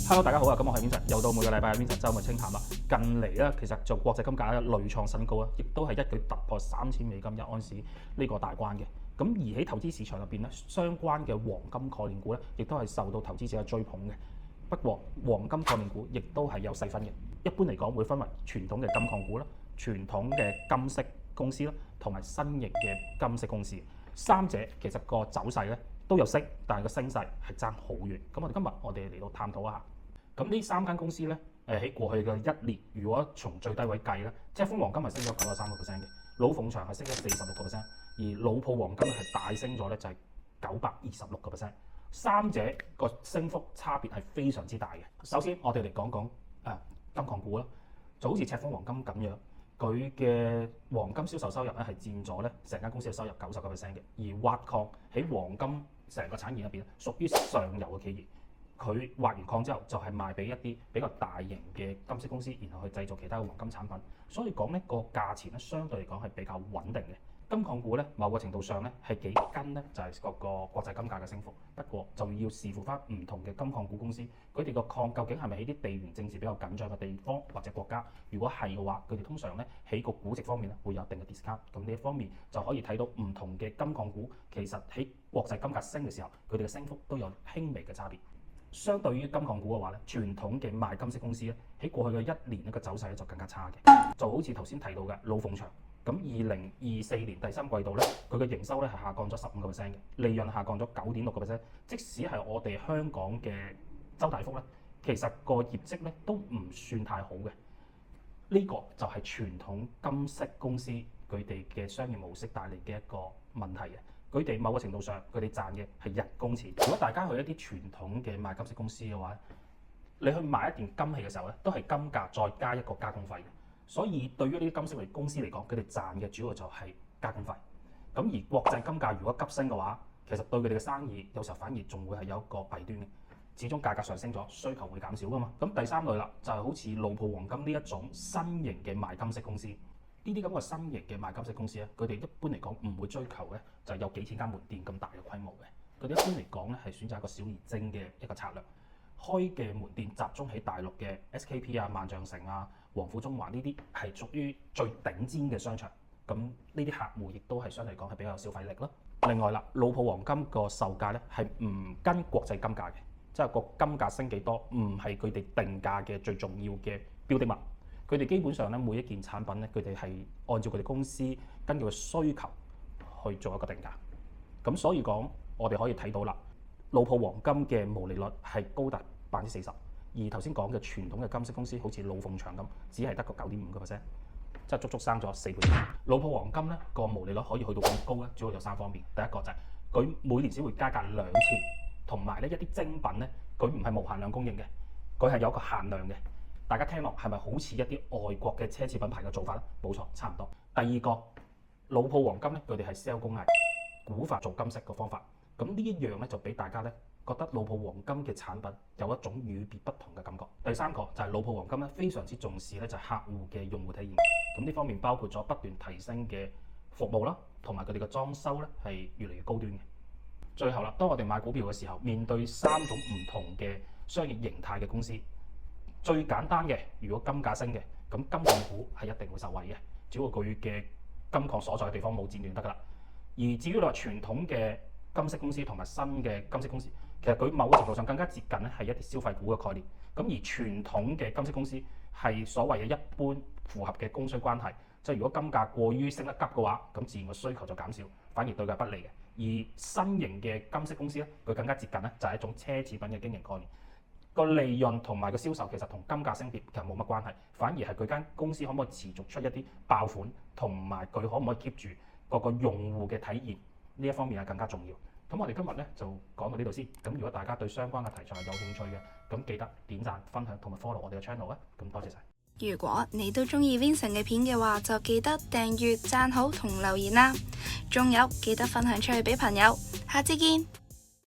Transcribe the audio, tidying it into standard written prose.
Hello， 大家好啊！咁我係 Vincent，又到每個禮拜嘅 Vincent 周末清談啦。近嚟咧，其實就國際金價咧屢創新高啊，亦都係一舉突破$3000一盎司呢個大關嘅。咁而喺投資市場入邊咧，相關嘅黃金概念股咧，亦都係受到投資者嘅追捧嘅。不過黃金概念股亦都係有細分嘅，一般嚟講會分為傳統嘅金礦股啦、傳統嘅金飾公司啦，同埋新型嘅金飾公司。三者其實個走勢咧都有升，但係個升勢係爭好遠。咁今日我哋嚟到探討一下。咁呢三間公司咧，喺過去嘅一年，如果從最低位計咧，即係豐黃金係升咗93%嘅，老鳳祥係升咗46%，而老鋪黃金係大升咗咧，就係926%。三者個升幅差別係非常之大嘅。首先，我哋嚟講講金礦股啦，就好似赤峰黃金咁樣，佢嘅黃金銷售收入咧係佔咗咧成間公司嘅收入90%嘅，而挖礦喺黃金成個產業入邊咧，屬於上游嘅企業。佢挖完礦之後，就係賣俾一啲比較大型嘅金飾公司，然後去製造其他嘅黃金產品。所以講呢個價錢咧，相對嚟講係比較穩定嘅。金礦股咧，某個程度上咧係幾跟咧，就係嗰個國際金價嘅升幅。不過就要視乎翻唔同嘅金礦股公司，佢哋個礦究竟係咪喺啲地緣政治比較緊張嘅地方或者國家？如果係嘅話，佢哋通常咧喺個估值方面咧會有一定嘅 discount。咁呢一方面就可以睇到唔同嘅金礦股其實喺國際金價升嘅時候，佢哋嘅升幅都有輕微嘅差別。相對於金礦股嘅話咧，傳統嘅賣金飾公司咧喺過去嘅一年咧個走勢咧就更加差嘅，就好似頭先提到嘅老鳳祥，咁2024年第三季度咧，佢嘅營收咧係下降咗15%嘅，利潤下降咗9.6%。即使係我哋香港嘅周大福咧，其實個業績咧都唔算太好嘅。呢個就係傳統金飾公司佢哋嘅商業模式帶嚟嘅一個問題嘅。佢哋某個程度上，佢哋賺嘅係人工錢。如果大家去一啲傳統嘅賣金飾公司嘅話，你去買一件金器嘅時候咧，都係金價再加一個加工費嘅。所以對於呢啲金飾類公司嚟講，佢哋賺嘅主要就係加工費。咁而國際金價如果急升嘅話，其實對佢哋嘅生意有時候反而仲會係有一個弊端嘅。始終價格上升咗，需求會減少噶嘛。咁第三類啦，就係好似老鋪黃金呢一種新型嘅賣金飾公司。呢啲咁嘅新型嘅賣金飾公司咧，佢哋一般嚟講唔會追求咧就係有幾千間門店咁大嘅規模嘅。佢哋一般嚟講咧係選擇一個小而精嘅一個策略，開嘅門店集中喺大陸嘅 SKP 啊、萬象城啊、黃埔中華呢啲係屬於最頂尖嘅商場。咁呢啲客戶亦都係相對嚟講係比較有消費力啦。另外啦，老鋪黃金個售價咧係唔跟國際金價嘅，即係個金價升幾多唔係佢哋定價嘅最重要嘅標的物。佢哋基本上咧，每一件產品咧，佢哋係按照佢哋公司根據個需求去做一個定價。咁所以講，我哋可以睇到啦，老鋪黃金嘅毛利率係高達40%，而頭先講嘅傳統嘅金飾公司，好似老鳳祥咁，只係得個9.5%，即係足足生咗4倍。老鋪黃金咧個毛利率可以去到咁高咧，主要有3方面。第一個就係佢每年先會加價2次，同埋咧一啲精品咧，佢唔係無限量供應嘅，佢係有個限量嘅。大家聽落係咪好似一啲外國嘅奢侈品牌嘅做法咧？冇錯，差唔多。第二個老鋪黃金咧，佢哋係 sell 工藝古法做金飾嘅方法。咁呢一樣咧就俾大家咧覺得老鋪黃金嘅產品有一種與別不同嘅感覺。第三個就係老鋪黃金咧非常之重視咧就係客戶嘅用戶體驗。咁呢方面包括咗不斷提升嘅服務啦，同埋佢哋嘅裝修咧係越嚟越高端嘅。最後啦，當我哋買股票嘅時候，面對3種唔同嘅商業形態嘅公司。最簡單嘅，如果金價升嘅，咁金礦股係一定會受惠嘅，只要佢嘅金礦所在嘅地方冇戰亂得㗎啦。而至於你話傳統嘅金飾公司同埋新嘅金飾公司，其實佢某個程度上更加接近咧係一啲消費股嘅概念。咁而傳統嘅金飾公司係所謂嘅一般符合嘅供需關係，即係如果金價過於升得急嘅話，咁自然個需求就減少，反而對佢不利嘅。而新型嘅金飾公司咧，佢更加接近咧就係一種奢侈品嘅經營概念。個利潤同埋個銷售其實同金價升跌其實冇乜關係，反而係佢間公司可唔可以持續出一啲爆款，同埋佢可唔可以 keep 住個用戶嘅體驗呢一方面係更加重要。咁我哋今日咧就講到呢度先。咁如果大家對相關嘅題材有興趣嘅，咁記得點讚、分享同埋 follow 我哋嘅 channel 啊！咁多謝晒。如果你都中意 Vincent 嘅片嘅話，就記得訂閱、讚好同留言啦。仲有記得分享出去俾朋友。下次見。